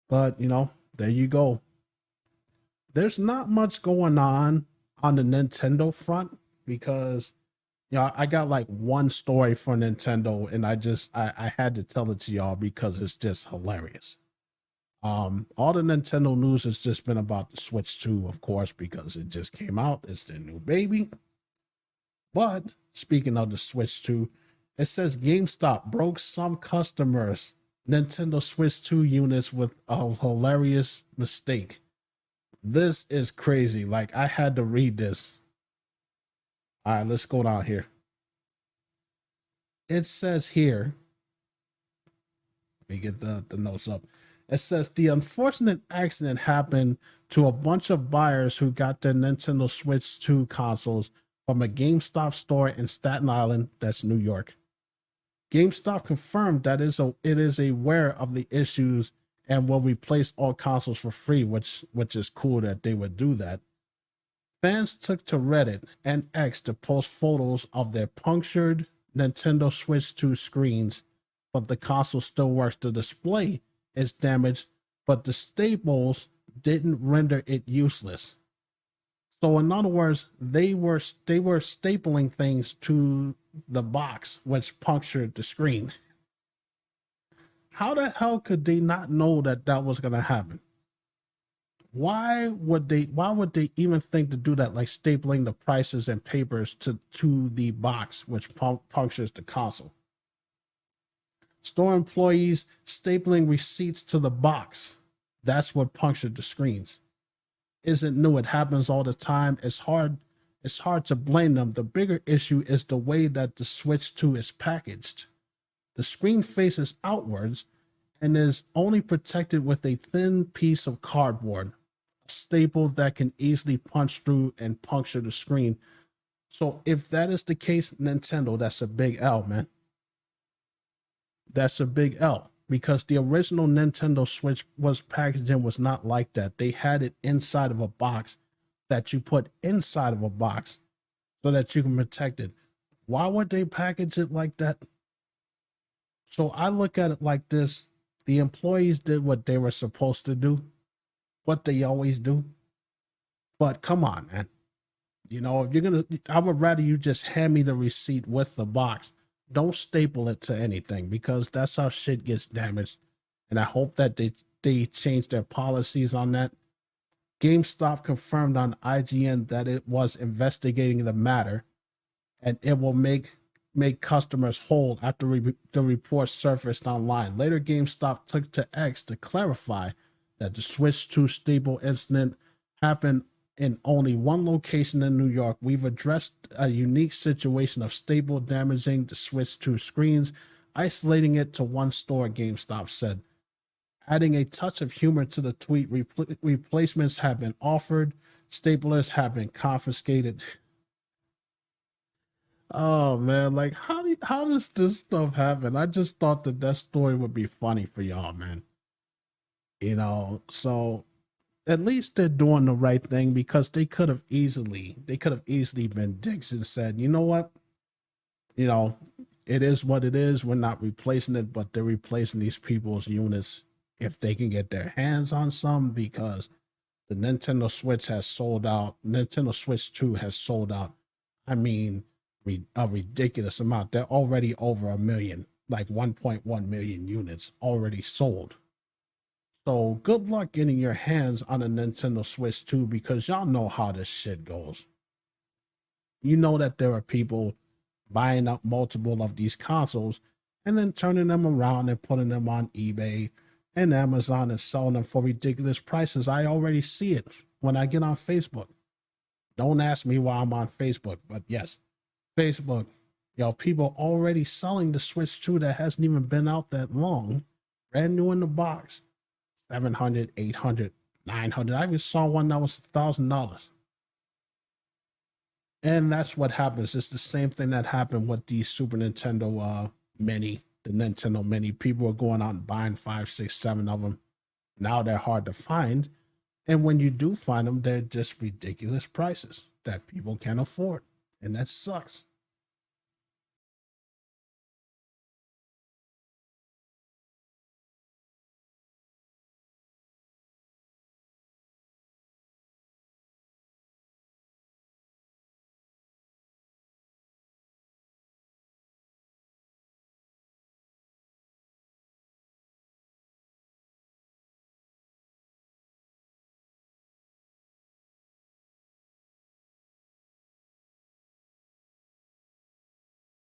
But, there you go. There's not much going on the Nintendo front because, I got like one story for Nintendo and I had to tell it to y'all because it's just hilarious. All the Nintendo news has just been about the Switch 2, of course, because it just came out. It's their new baby. But speaking of the Switch 2, it says GameStop broke some customers' Nintendo Switch 2 units with a hilarious mistake. This is crazy. Like, I had to read this. All right, let's go down here. It says here, let me get the notes up. It says the unfortunate accident happened to a bunch of buyers who got their Nintendo Switch 2 consoles from a GameStop store in Staten Island, that's New York. GameStop confirmed that it is aware of the issues and will replace all consoles for free, which is cool that they would do that. Fans took to Reddit and X to post photos of their punctured Nintendo Switch 2 screens, but the console still works. The display is damaged, but the staples didn't render it useless. So in other words, they were stapling things to the box, which punctured the screen. How the hell could they not know that that was going to happen? Why would they even think to do that, like stapling the prices and papers to the box, which punctures the console? Store employees stapling receipts to the box, that's what punctured the screens. Isn't new. It happens all the time. It's hard to blame them. The bigger issue is the way that the Switch 2 is packaged. The screen faces outwards and is only protected with a thin piece of cardboard, a staple that can easily punch through and puncture the screen. So if that is the case, Nintendo, that's a big L, man. That's a big L. Because the original Nintendo Switch was packaged and was not like that. They had it inside of a box that you put inside of a box so that you can protect it. Why would they package it like that? So I look at it like this. The employees did what they were supposed to do, what they always do. But come on, man. If you're going to, I would rather you just hand me the receipt with the box. Don't staple it to anything because that's how shit gets damaged. And I hope that they change their policies on that. GameStop confirmed on IGN that it was investigating the matter and it will make customers whole after the report surfaced online. Later, GameStop took to X to clarify that the Switch 2 staple incident happened in only one location in New York. We've addressed a unique situation of staple damaging the Switch 2 screens, isolating it to one store, GameStop said. Adding a touch of humor to the tweet, replacements have been offered, staplers have been confiscated. Oh man, like how does this stuff happen? I just thought that story would be funny for y'all, man. So at least they're doing the right thing because they could have easily been dicks and said, you know what, you know, it is what it is. We're not replacing it, but they're replacing these people's units if they can get their hands on some because the Nintendo Switch has sold out. Nintendo Switch 2 has sold out. I mean, a ridiculous amount. They're already over a million, like 1.1 million units already sold. So good luck getting your hands on a Nintendo Switch 2 because y'all know how this shit goes. You know that there are people buying up multiple of these consoles and then turning them around and putting them on eBay and Amazon and selling them for ridiculous prices. I already see it when I get on Facebook. Don't ask me why I'm on Facebook, but yes, Facebook. People already selling the Switch 2 that hasn't even been out that long, brand new in the box. 700, 800, 900. I even saw one that was $1,000. And that's what happens. It's the same thing that happened with the Super Nintendo Mini, the Nintendo Mini. People are going out and buying 5, 6, 7 of them. Now they're hard to find. And when you do find them, they're just ridiculous prices that people can't afford. And that sucks.